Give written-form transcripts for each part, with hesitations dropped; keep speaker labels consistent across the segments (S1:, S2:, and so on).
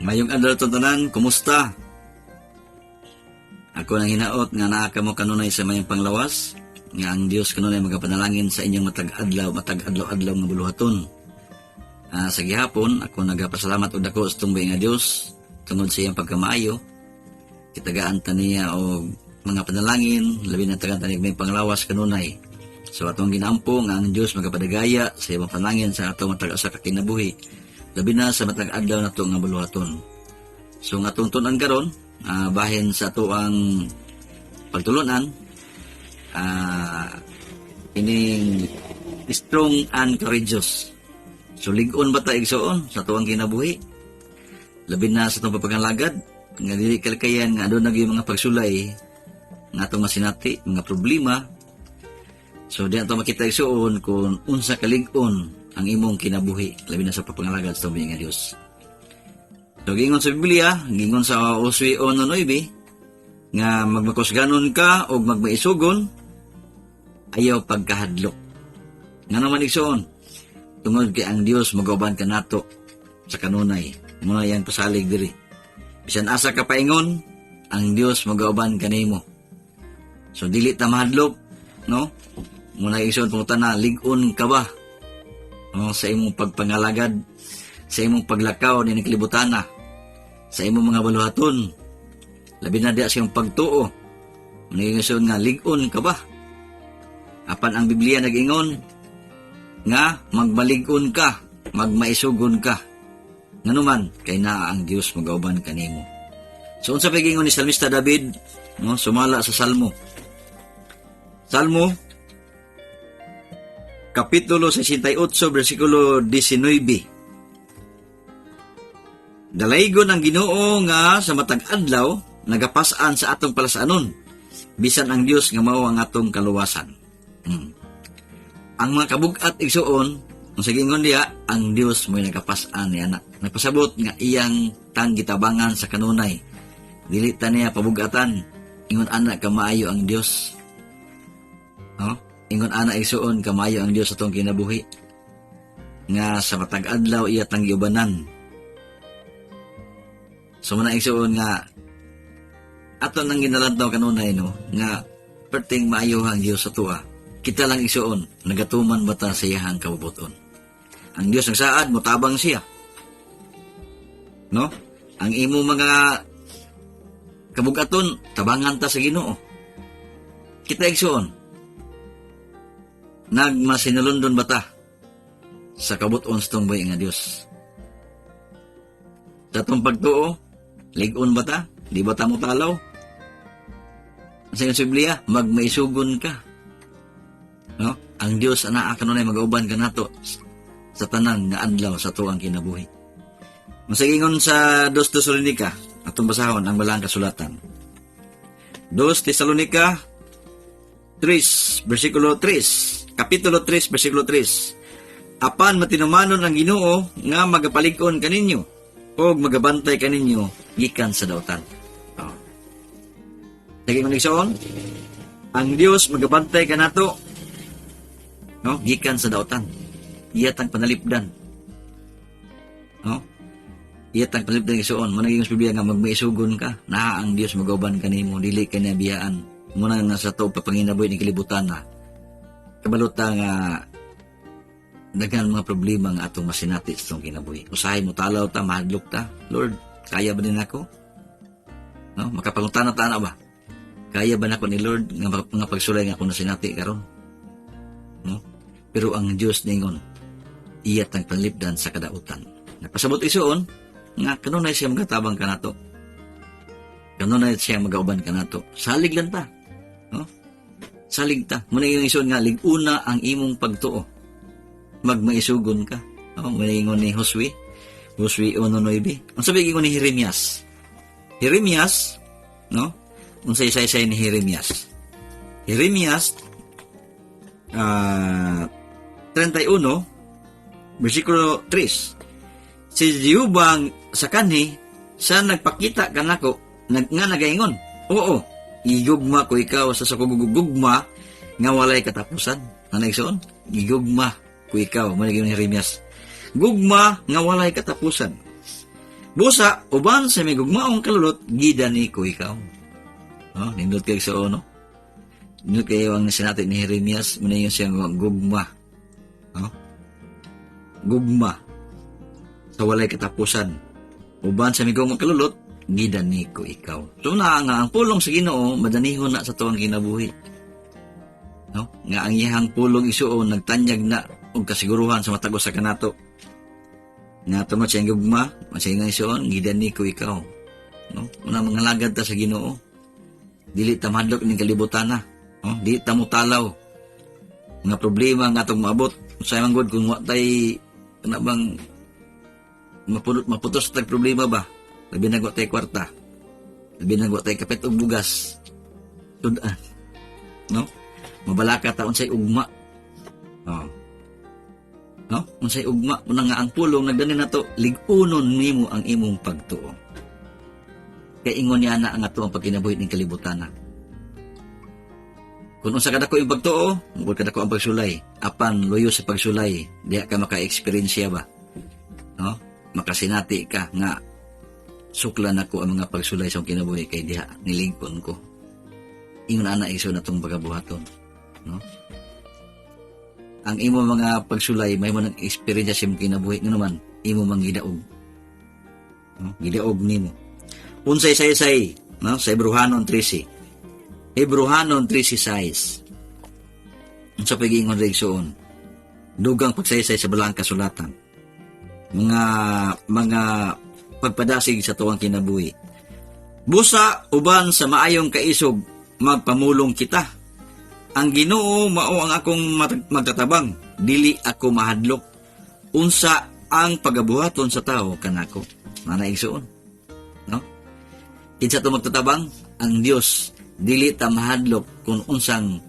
S1: Mayong adlaw tanan, kumusta? Ako nang hinaot nga naa kamo kanunay sa mayong panglawas, nga ang Dios kanunay magapanalangin sa inyong matag-adlaw nga buluhaton. Sa gihapon, ako nagapasalamat og dako sa tumbay nga Dios tungod sa iyang pagkamaayo. Kitagaan ta niya og mga panalangin, labi na tagaan ta may panglawas kanunay. So atong ginampo nga ang Dios magapadagaya sa iyang panalangin sa atong matag usa ka kinabuhi, labi na sa matag-adlaw nato nga buluhaton. So nga tungtunan karon, bahin sa ato ang pagtulunan, ining strong and courageous. So lig-on ba ta igsoon sa ato ang kinabuhi? Labi na sa itong papaganglagad, nga dili kalkayan nga doon naging mga pagsulay nga atong masinati, mga problema. So di ato makita igsoon kung unsa kalig-on ang imong kinabuhi, labi na sa papaganglagad sa itong nga Dios. So, gingon sa Biblia, gingon sa Uswi 1:9, nga magmakusganon ka o magmaisugon, ayaw pagkahadlok. Nga naman igsoon, tungod kay ang Dios magauban ka nato sa kanunay. Muna yan pasalig diri. Bisan asa ka paingon, ang Dios magauban ka nimo. So, dili ta mahadlok, no? Muna igsoon, pungutan na, lig-on ka ba? No? Sa imong pagpangalagad, sa imong paglakaw ni kalibutan na, sa imong mga baluhaton, labi na diya sa iyong pagtuo. Mangingason nga, lig-on ka ba? Apan ang Biblia nag-ingon, nga magmalig-on ka, magmaisugon ka. Nganuman, kay naa ang Dios magauban kanimo. So, unsa pag-ingon ni Salmista David, no, sumala sa Salmo. Salmo, Kapitulo 68, versikulo 19. Dalaygon ang Ginoo nga sa matag adlaw nagapas-an sa atong palasanon, bisan ang Dios nga mao ang atong kaluwasan. Ang mga kabug-at igsuon, ang sagingon diya, ang Dios mo'y nagapas-an ni anak. Nagpasabot nga iyang tanggitabangan sa kanunay. Dili ta niya pabugatan, ingon ana kamaayo ang Dios. No? Ingon ana igsuon kamaayo ang Dios sa atong kinabuhi. Nga sa matag adlaw iya tang giubanan. So, muna igsuon nga, ato nang ginalantaw kanunay, no, nga, perting maayo ang Diyos sa tuwa. Kita lang igsuon, nagatuman ba ta sa iyahang kabubuton. Ang Diyos ang saad, mutabang siya. No? Ang imo mga kabugaton, tabangan ta sa Ginoo. Kita igsuon, nagmasinulundon ba ta sa kabuton sa tumbay nga Diyos. Sa itong pagtuo, lig-on ba ta? Di ba ta mo talaw? Sa Biblia, magmaisugon ka. No? Ang Diyos anaa kanunay magauban ka nato sa tanan nga adlaw sa tuang kinabuhi. Masagingon sa 2 Tesalonica, atong basahon ang balang kasulatan. 2 Tesalonica 3, versikulo 3, Kapitulo 3, versikulo 3. Apan matinumanon ang Ginoo nga magapalig-on kaninyo o magabantay kaninyo gikan sa dautan. Lagi mo nagsoon, ang Dios magabantay ka nato, no, gikan sa dautan. Iyatang panalipdan. No? Iyatang panalipdan igsoon, managing Biblia nga magmaisugon ka, naa ang Dios magauban kanimo, dili ka niya biyaan. Muna nga sa to papanginabuhi ni kalibutan na. Kabalota nga daghan mga problema nga atong masinati sa itong kinabuhi. Usahay mo talaw ta, mahadlok ta. Lord, kaya ba din ako? No? Makapangutana-tana ba? Kaya ba na ako ni Lord nga mga pagsulay nga akong nasinati karon? No? Pero ang Diyos ningon, iyat ang panlipdan sa kadautan. Napasabot isuon, nga kanunay siya magatabang ka nato. Kanunay siya magauban ka nato. Salig lang ta. No? Salig ta. Muna yung isuon nga, liguna ang imong pagtuo. Magmaisugon ka. No? Muna ni Josue 1:9. Ang sabi ko ni Jeremias. Jeremias, no? Ang say-say ni Jeremias. Jeremias 31, versikulo 3. Si Jehovah sa kanhi, sa nagpakita kanako, nga nagaingon, oo, igugma ko ikaw sa sakugugugma nga walay katapusan. Ano igsoon? Igugma ko ikaw. Managin ni Jeremias. Gugma nga walay katapusan. Busa uban sa may gugmaong kalulot gidani ko ikaw. Nindot kay so no. Nindot kayo ang sinati ni Jeremias, muna yung siyang gugma. Gugma sa walay katapusan. Uban sa may gugmaong kalulot gidani ko ikaw. So na nga ang pulong sa Ginoo madanihon na sa tuwang kinabuhi. Nga ang iyang pulong isuon nagtanyag na og kasiguruhan sa matagos sa kanato. Nga tungod sa iyang gugma, masay nga isuon, gidani ko ikaw. Una mga lagad ta sa Ginoo. Dili ta madlok ning kalibutan na. Dili ta mutalaw. Nga problema nga atong maabot. Sa imong god kung wa tay kana bang maputos tag problema ba? Labi na wa tay kwarta. Labi na wa tay kapit og bugas. Tudan. Mabalaka ta unsay ugma. Unsay ugma una nga ang pulong nagdani nato lig-unon nimo ang imong pagtuo. Kay ingon niya na ang ato ang pagkinabuhi ning kalibutan na. Kung unsa kadako ang pagtuo, ug kadako ang pagsulay, apan luyo sa pagsulay, diha ka maka-experience ba? Makasinati ka nga suklan ako ang mga pagsulay sa kinabuhi kay diha nilingkon ko. Ingon ana iso natong pagabuhaton, Ang imo mga pagsulay may mo nang experience sa imong kinabuhi nga naman imo mang gidaog. Gidaog nimo. Unsay say sa Hebrehanon 13. Hebrehanon 13:6. Unsa pagingon regsoon? Dugang pagsaysay sa balang kasulatan. Mga pagpadasig sa tuwang kinabuhi. Busa uban sa maayong kaisog magpamulong kita. Ang Ginoo mao ang akong magtatabang, dili ako mahadlok. Unsa ang pagabuhaton sa tao kanako? Mana igsuon? Kinsa to magtatabang? Ang Dios, dili ta mahadlok kung unsang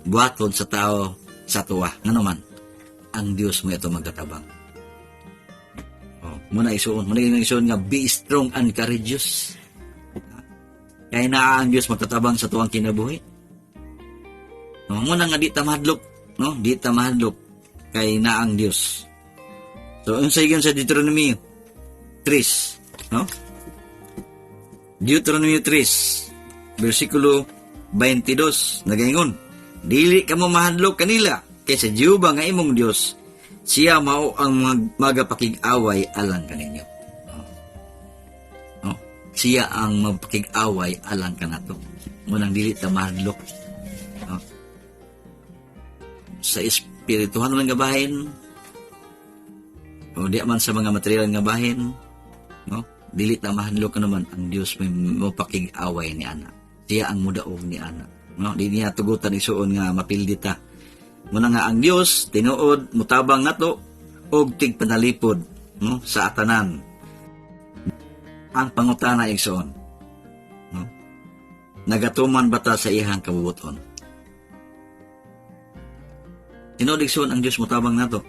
S1: buhaton sa tao sa tuwa. Nganoman, ang Dios mo ito magtatabang. Muna igsuon nga be strong and courageous. Kaya na ang Dios magtatabang sa tuwang kinabuhi. Muna nga di ta mahadlok, Di ta mahadlok kay naang Dios. So unsay gyud sa Deuteronomy 3, Deuteronomy 3 versikulo 22 nagaingon, dili ka mo mahadlok kanila kay sa Jehova nga imong Dios, siya mao ang magapakig-away alang kaninyo. Siya ang magpakig-away alang kanato. Munang dili ta mahadlok. Sa espirituhan man nga bahin, o di man sa mga material nga bahin, dili ta mahadlok naman ang Dios may mapakig-away ni ana. Siya ang mudaog ni ana. Di niya tugutan isuon nga mapildi ta. Muna nga ang Dios tinuod mutabang nato og tigpanalipod sa atanan. Ang pangutana igsoon, nagatuman bata sa iyang kabubuton? Tinuod ang Dios mutabang nato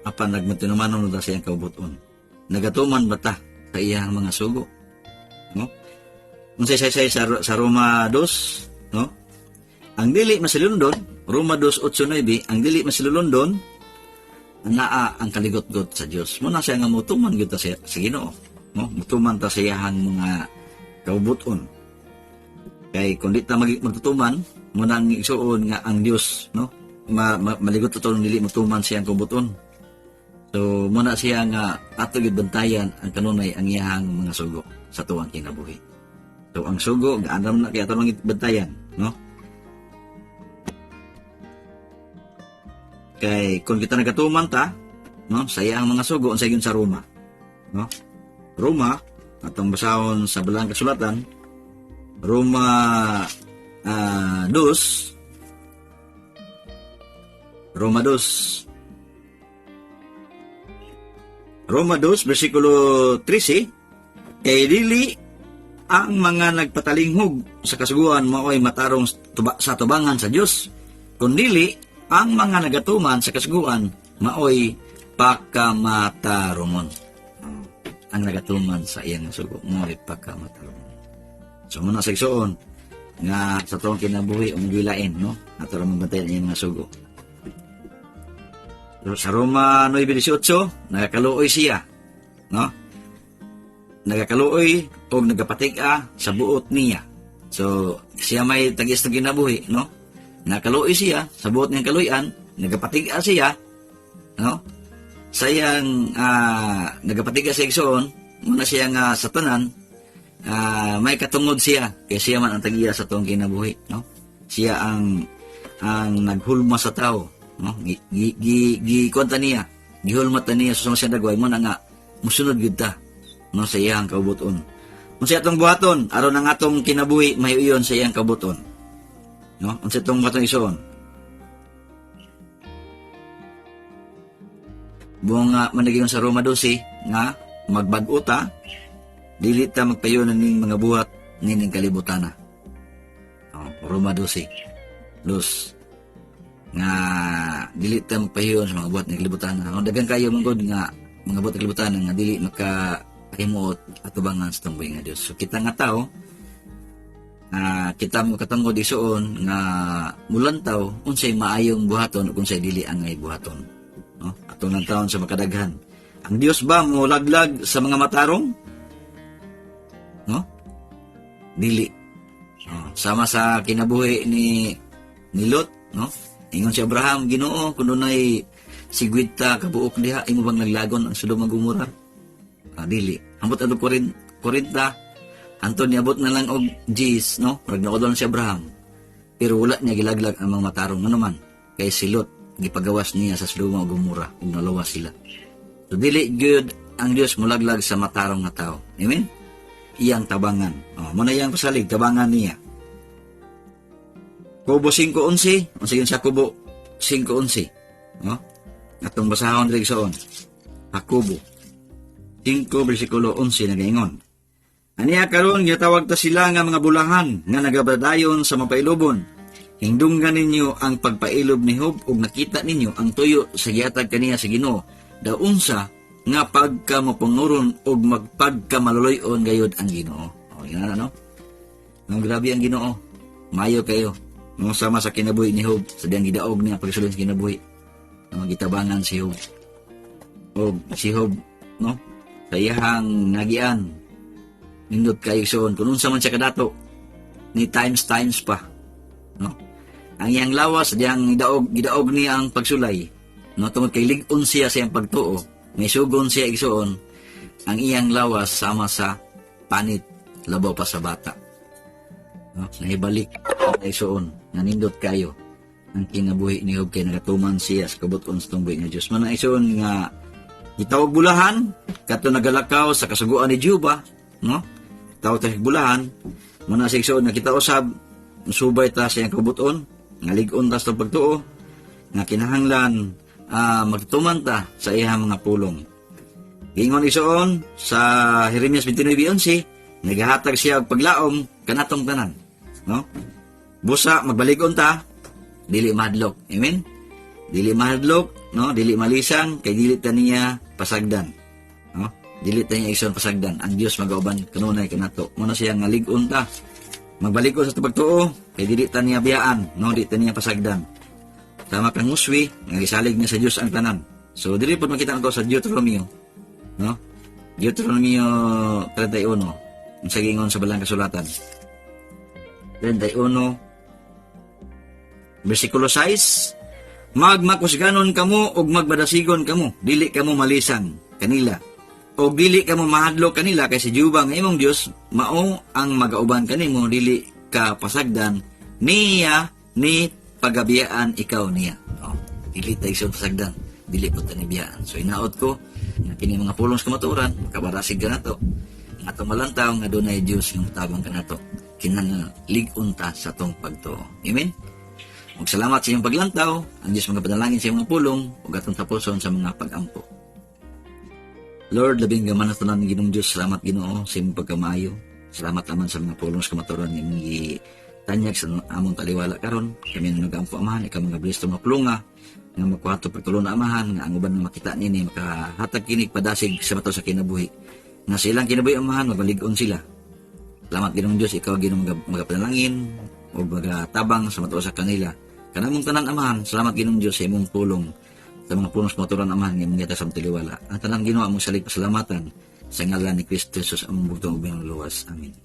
S1: apan nagmatinumanon ta sa iyang kabubuton. Nagatuman bata sa iyang mga sugo? Unsay say sa Roma 2, ang dili masilundon, Roma 2:8-9, ang dili masilundon naa ang kaligot-got sa Dios. Muna siya nga mutuman gyud ta sa Ginoo, mutuman ta sa iyang mga kabubuton. Kay kun di ta magtutuman, muna ang igsuon nga ang Dios, maligot to dili mutuman siyang kabubuton. So muna siya nga ato gyud bantayan ang kanunay ang iyang mga sugo sa tuwang kinabuhi. So ang sugo gaanam na kay ato lang bantayan, Kay kung kita nagatuman ta, sa iyang mga sugo unsay gyud sa Roma, Roma atong basahon sa balang kasulatan, Roma 2 versikulo 13, kay dili ang mga nagpatalinghog sa kasuguan mao'y matarong sa tubangan sa Dios, kundi ang mga nagatuman sa kasuguan mao'y pakamatarungon. Ang nagatuman sa iyang sugo mao'y pakamatarungon. So muna sa igsoon nga sa tuwang kinabuhi gilain, ato ra mabantayan iyang mga sugo. Sa Roma 9:18, nagakaluoy siya, nagakaluoy o nagapatig-a sa buot niya. So, siya may tagis na kinabuhi, no? Nakaluoy siya sa buot niyang kaluyan, nagapatig-a siya, no? Sayang nagapatig-a sa igsoon, muna siya nga sa tanan, may katungod siya, kaya siya man ang tagiya sa tuong kinabuhi, no? Siya ang naghulma sa tao, no? Gikwanta niya, gihulmata niya sa siya dagway mo na nga musunod gyud ta, no, sa iyang kaubuton. Unsa atong buhaton aron ang atong kinabuhi mahiuyon sa iyang kaubuton, no? Unsa atong buhaton isuon? Buong managing sa Roma 12 nga magbag-o ta, dili ta magpayon ning mga buhat nining kalibutan na. Roma 12 nga dili ta magpayon sa mga buhat ning kalibutan na. Dagan kayo mangod nga mga buhat ning kalibutan nga dili makahimo atubangan sa tunggoy nga Dios. So kita nga tao, kita mo katungod isuon nga mulantaw unsay maayong buhaton ug unsay dili angay buhaton, no? Atong lang taon sa makadaghan. Ang Dios ba mo laglag sa mga matarong? No? Dili. Sama sa kinabuhi ni Lot, no? Ingon si Abraham, Ginoo, kun dunay sigwita kabuok diha, imo bang naglagon ang Sodom ug Gomorra? Dili. Ambot ano 40, anton niabot na lang og G's, no? Rag naodon si Abraham. Pero wala niya gilaglag ang mga matarong, ano man? Kay si Lot, gipagawas niya sa Sodom ug Gomorra, ug nalawas sila. So dili good ang Dios mulaglag sa matarong nga tao. Amen? Iyang tabangan. Muna iyang pasalig, tabangan niya. Kubo 5:11, unsa yun siya Kubo 5:11, no? Atong basahon diri soon. Kubo 5 bersikulo 11 nagaingon. Aniya karon gitawag ta sila nga mga bulahan nga nagabadayon sa mapailobon. Hingdunggan ninyo ang pagpailob ni Job ug nakita ninyo ang tuyo sa gihatag kaniya sa Ginoo. Daunsa nga pagkamapanguron ug magpagkamaluluyon gayud ang Ginoo. Yan na, no? Ang grabe ang Ginoo. Mayo kayo. No, sama sa kinabuhi ni Job, sa diyang gidaog niya pagsulod sa kinabuhi. No, gitabangan si Job. O si Job, no? Sa iyang nagian. Nindot kayo soon. Kung unsa man siya kadato, ni times pa. No? Ang iyang lawas, diyang gidaog niya ang pagsulay. No, tungod kay lig-on siya sa iyang pagtuo, may sugon siya igsoon, ang iyang lawas sama sa panit, labaw pa sa bata. No, nahibalik ang igsoon, nanindot kayo ang kinabuhi ni Job kay nagatuman siya sa kabuton sa tungboy nga Dios. Man ang igsoon nga gitawag bulahan, kadto nagalakaw sa kasuguan ni Juba, no? Tawag ta bulahan, muna sa igsoon nga kita usab musubay ta sa iyang kabuton, nga lig-on ta sa pagtuo, nga kinahanglan magtuman ta sa iyang mga pulong. Gingon isoon sa Jeremias 29:11, nagahatag siya og paglaom kanatong tanan, no? Busa magbalik-on ta, dili mahadlok. Amen. Dili mahadlok, no? Dili malisang kay dili ta niya pasagdan, no? Dili ta niya ison pasagdan. Ang Dios magauban kanunay kanato. Muna siya nga lig-on ta. Magbalik-on sa pagtuo kay dili ta niya biyaan, no? Dili ta niya pasagdan. Tama kang muswi, nagisalig niya sa Diyos ang tanan. So, dili po makita ko sa Deuteronomio, no? Deuteronomio 31, ang sagingon sa balang kasulatan. 31, versikulo 6, magmakusganon kamo og magbadasigon kamo, dili kamo malisang kanila. O dili kamo mahadlo kanila kay si Juba nga imong Dios mao ang magauban kanimo, dili ka pasagdan niya ni pagabiyaan ikaw niya. Dili tayo sa pasagdan, dili po tanibiyaan. So inaot ko, nga kini mga pulong sa kamaturan, makabarasig ka na to. Ang atong malantaw, nga doon ay Diyos yung tabang ka na to. Kinanlig-on ta sa tong pagtuo. Amen? Magsalamat sa iyong paglantaw, ang Diyos mga panalangin sa iyong mga pulong, ug atong tapuson sa mga pag-ampo. Lord, labing gaman na tanan ng Ginoong Diyos, salamat Ginoo sa iyong pagkamaayo. Salamat naman sa mga pulong sa kamaturan ng tanyag sa among taliwala karon. Kami nang nagampo amahan, ikaw mga blisto maplunga nga magkuhato pagtulon na amahan nga ang uban nga makita nini makahatag kinig padasig sa bato sa kinabuhi nga silang kinabuhi amahan mabalig-on sila. Salamat Ginoong Dios, ikaw Ginoong magapanalangin o magatabang sa matuo sa kanila kanamong tanan amahan. Salamat Ginoong Dios sa imong pulong sa mga pulong sa maturan amahan nga mga sa taliwala. Ang tanan Ginoo among salig pasalamatan Sa ngalan ni Kristo Jesus ang bugtong ubing luwas. Amen.